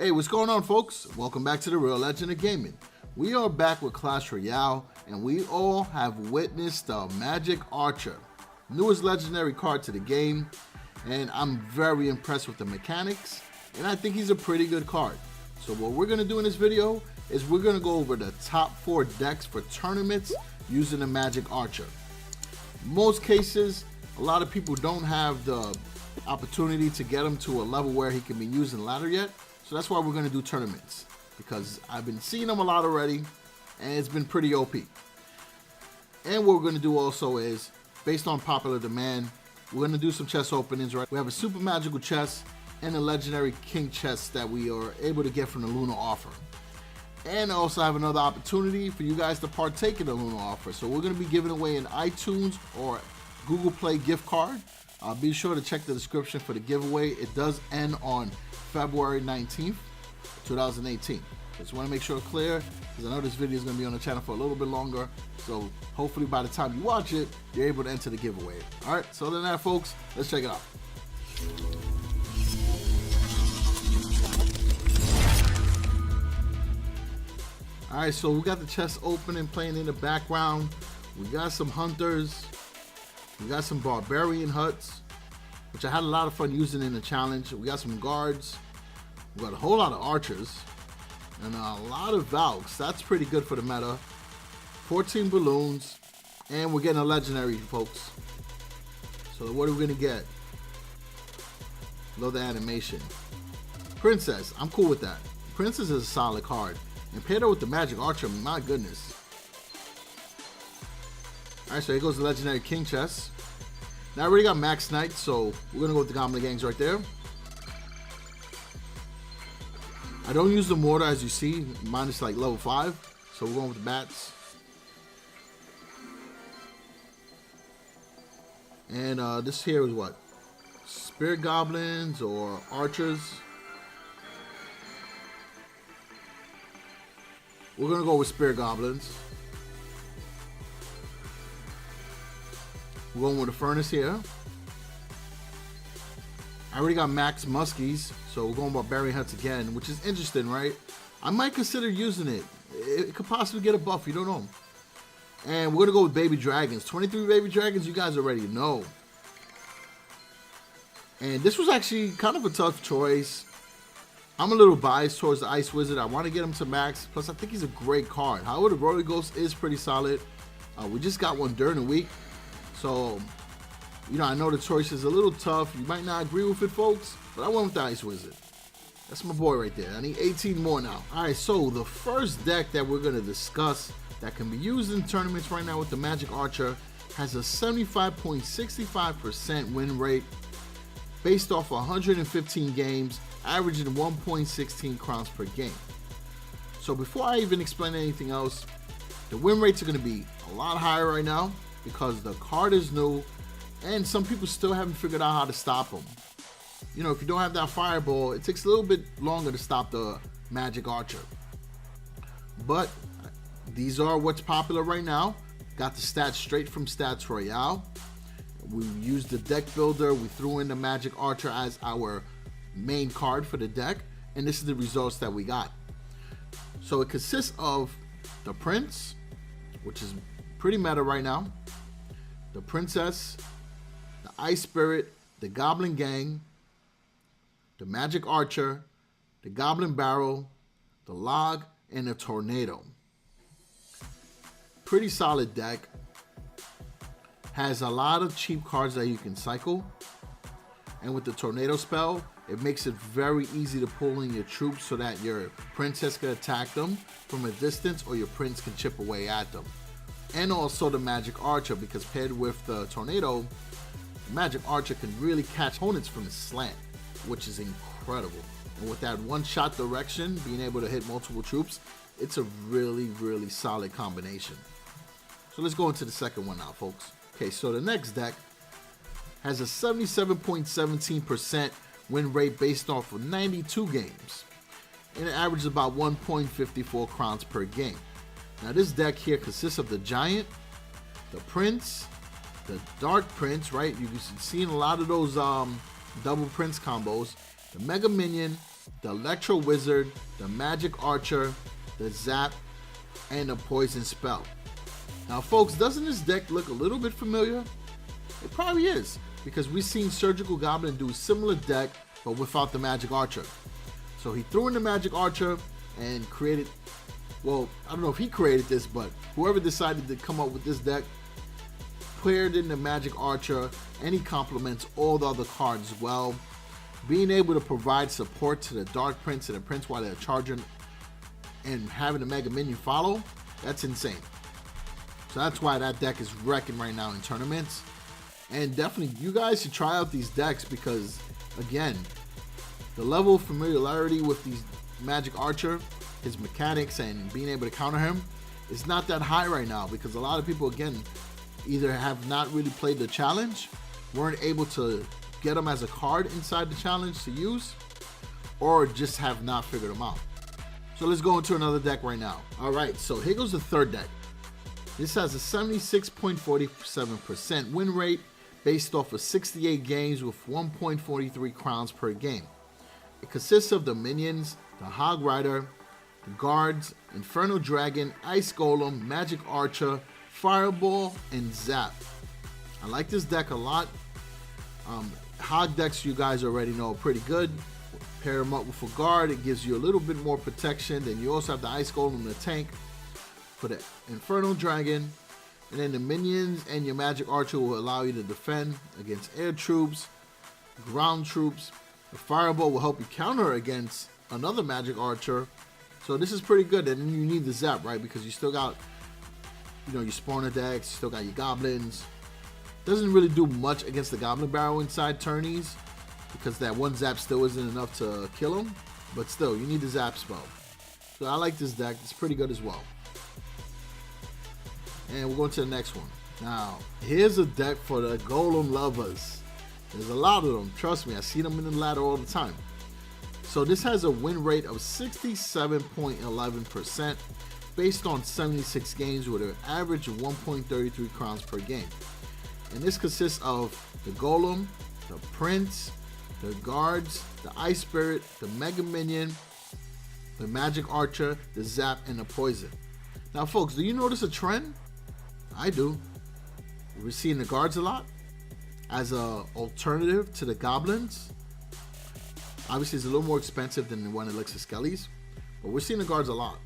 Hey, what's going on, folks? Welcome back to the Real Legend of Gaming. We are back with Clash Royale, and we all have witnessed the Magic Archer, newest legendary card to the game, and I'm very impressed with the mechanics, and I think he's a pretty good card. So what we're going to do in this video is we're going to go over the top 4 decks for tournaments using the Magic Archer. In most cases, a lot of people don't have the opportunity to get him to a level where he can be used in ladder yet. So that's why we're going to do tournaments, because I've been seeing them a lot already and it's been pretty OP. And what we're going to do also is, based on popular demand, we're going to do some chest openings, right? We have a super magical chest and a legendary king chest that we are able to get from the Luna offer. And I also have another opportunity for you guys to partake in the Luna offer. So we're going to be giving away an iTunes or Google Play gift card. Be sure to check the description for the giveaway. It does end on February 19th, 2018. Just want to make sure it's clear, because I know this video is going to be on the channel for a little bit longer. So hopefully by the time you watch it, you're able to enter the giveaway. All right, so other than that, folks, let's check it out. All right, so we got the chest open and playing in the background. We got some hunters. We got some barbarian huts, which I had a lot of fun using in the challenge. We got some guards. We got a whole lot of archers and a lot of Valks. That's pretty good for the meta. 14 balloons, and we're getting a legendary, folks. So what are we gonna get? Love the animation. Princess, I'm cool with that. Princess is a solid card, and paired her with the Magic Archer, my goodness. Alright, so here goes the legendary king chest. Now I already got max knight, so we're gonna go with the goblin gangs right there. I don't use the mortar, as you see. Mine is like level 5, so we're going with the bats. And this here is what? Spirit goblins or archers. We're gonna go with spirit goblins. We're going with a furnace here. I already got max muskies, so we're going barbarian huts again, which is interesting, right? I might consider using it. It could possibly get a buff, you don't know. And we're gonna go with baby dragons. 23 baby dragons, you guys already know. And this was actually kind of a tough choice. I'm a little biased towards the Ice Wizard. I want to get him to max. Plus, I think he's a great card. However, the Royal Ghost is pretty solid. We just got one during the week. So, you know, I know the choice is a little tough. You might not agree with it, folks, but I went with the Ice Wizard. That's my boy right there. I need 18 more now. All right, so the first deck that we're going to discuss that can be used in tournaments right now with the Magic Archer has a 75.65% win rate based off 115 games, averaging 1.16 crowns per game. So before I even explain anything else, the win rates are going to be a lot higher right now, because the card is new and some people still haven't figured out how to stop them. You know, if you don't have that fireball, it takes a little bit longer to stop the Magic Archer. But these are what's popular right now. Got the stats straight from Stats Royale. We used the deck builder. We threw in the Magic Archer as our main card for the deck, and this is the results that we got. So it consists of the Prince, which is pretty meta right now, the Princess, the Ice Spirit, the Goblin Gang, the Magic Archer, the Goblin Barrel, the Log, and the Tornado. Pretty solid deck. Has a lot of cheap cards that you can cycle. And with the Tornado spell, it makes it very easy to pull in your troops so that your Princess can attack them from a distance, or your Prince can chip away at them. And also the Magic Archer, because paired with the Tornado, the Magic Archer can really catch opponents from the slant, which is incredible. And with that one-shot direction, being able to hit multiple troops, it's a really, really solid combination. So let's go into the second one now, folks. Okay, so the next deck has a 77.17% win rate based off of 92 games, and it averages about 1.54 crowns per game. Now this deck here consists of the Giant, the Prince, the Dark Prince, right? You've seen a lot of those double Prince combos, the Mega Minion, the Electro Wizard, the Magic Archer, the Zap, and the Poison Spell. Now folks, doesn't this deck look a little bit familiar? It probably is, because we've seen Surgical Goblin do a similar deck, but without the Magic Archer. So he threw in the Magic Archer and created, well, I don't know if he created this, but whoever decided to come up with this deck paired in the Magic Archer, and he complements all the other cards well. Being able to provide support to the Dark Prince and the Prince while they're charging and having the Mega Minion follow, that's insane. So that's why that deck is wrecking right now in tournaments. And definitely, you guys should try out these decks because, again, the level of familiarity with these Magic Archer, his mechanics, and being able to counter him is not that high right now because a lot of people, again, either have not really played the challenge, weren't able to get him as a card inside the challenge to use, or just have not figured him out. So let's go into another deck right now. All right, so here goes the third deck. This has a 76.47% win rate based off of 68 games with 1.43 crowns per game. It consists of the minions, the Hog Rider, the guards, Infernal Dragon, Ice Golem, Magic Archer, Fireball, and Zap. I like this deck a lot. Hog decks, you guys already know, are pretty good. Pair them up with a guard, it gives you a little bit more protection. Then you also have the Ice Golem in the tank for the Infernal Dragon. And then the minions and your Magic Archer will allow you to defend against air troops, ground troops. The Fireball will help you counter against another Magic Archer. So this is pretty good. And then you need the Zap, right? Because you still got, your spawner decks, you still got your goblins. Doesn't really do much against the Goblin Barrel inside tourneys because that one Zap still isn't enough to kill him. But still, you need the Zap spell. So I like this deck. It's pretty good as well. And we're going to the next one. Now, here's a deck for the Golem lovers. There's a lot of them. Trust me, I see them in the ladder all the time. So this has a win rate of 67.11% based on 76 games with an average of 1.33 crowns per game. And this consists of the Golem, the Prince, the Guards, the Ice Spirit, the Mega Minion, the Magic Archer, the Zap, and the Poison. Now folks, do you notice a trend? I do. We're seeing the Guards a lot as an alternative to the Goblins. Obviously, it's a little more expensive than the one Elixir Skellies, but we're seeing the Guards a lot.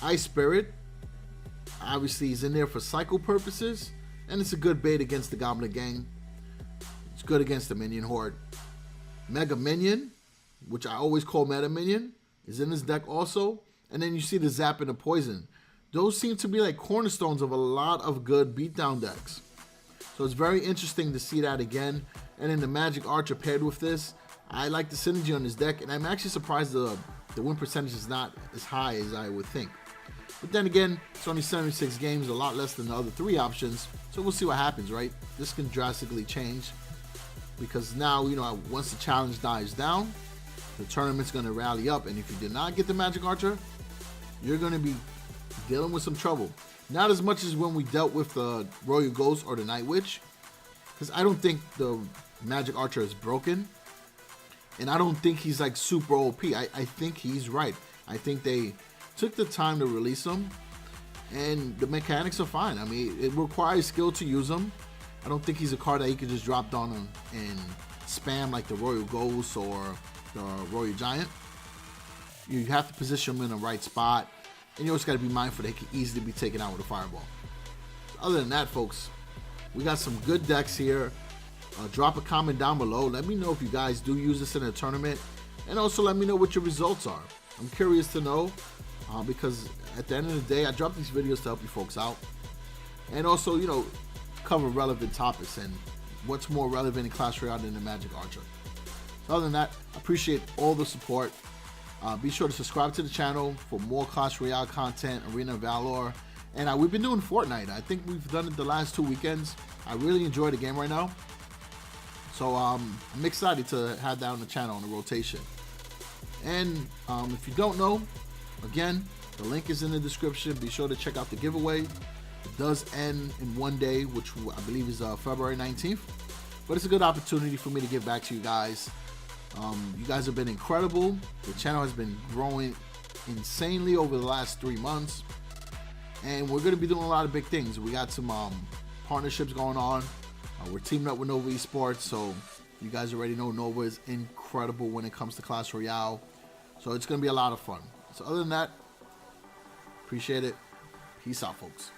Ice Spirit, obviously, is in there for cycle purposes, and it's a good bait against the Goblin Gang. It's good against the Minion Horde. Mega Minion, which I always call Meta Minion, is in this deck also. And then you see the Zap and the Poison. Those seem to be like cornerstones of a lot of good beatdown decks. So it's very interesting to see that again. And then the Magic Archer paired with this. I like the synergy on this deck, and I'm actually surprised the win percentage is not as high as I would think. But then again, it's only 76 games, a lot less than the other three options. So we'll see what happens, right? This can drastically change because now, once the challenge dies down, the tournament's going to rally up. And if you did not get the Magic Archer, you're going to be dealing with some trouble. Not as much as when we dealt with the Royal Ghost or the Night Witch, because I don't think the Magic Archer is broken. And I don't think he's like super OP. I think he's right. I think they took the time to release him, and the mechanics are fine. I mean, it requires skill to use him. I don't think he's a card that you can just drop down and spam like the Royal Ghost or the Royal Giant. You have to position him in the right spot, and you also got to be mindful that he can easily be taken out with a Fireball. Other than that, folks, we got some good decks here. Drop a comment down below. Let me know if you guys do use this in a tournament, and also let me know what your results are. I'm curious to know because at the end of the day, I drop these videos to help you folks out, and also cover relevant topics and what's more relevant in Clash Royale than the Magic Archer. So other than that, I appreciate all the support. Be sure to subscribe to the channel for more Clash Royale content, Arena Valor, and we've been doing Fortnite. I think we've done it the last 2 weekends. I really enjoy the game right now. So I'm excited to have that on the channel on the rotation. And if you don't know, again, the link is in the description. Be sure to check out the giveaway. It does end in one day, which I believe is February 19th. But it's a good opportunity for me to give back to you guys. You guys have been incredible. The channel has been growing insanely over the last 3 months, and we're going to be doing a lot of big things. We got some partnerships going on. We're teaming up with Nova Esports, so you guys already know Nova is incredible when it comes to Clash Royale. So it's going to be a lot of fun. So other than that, appreciate it. Peace out, folks.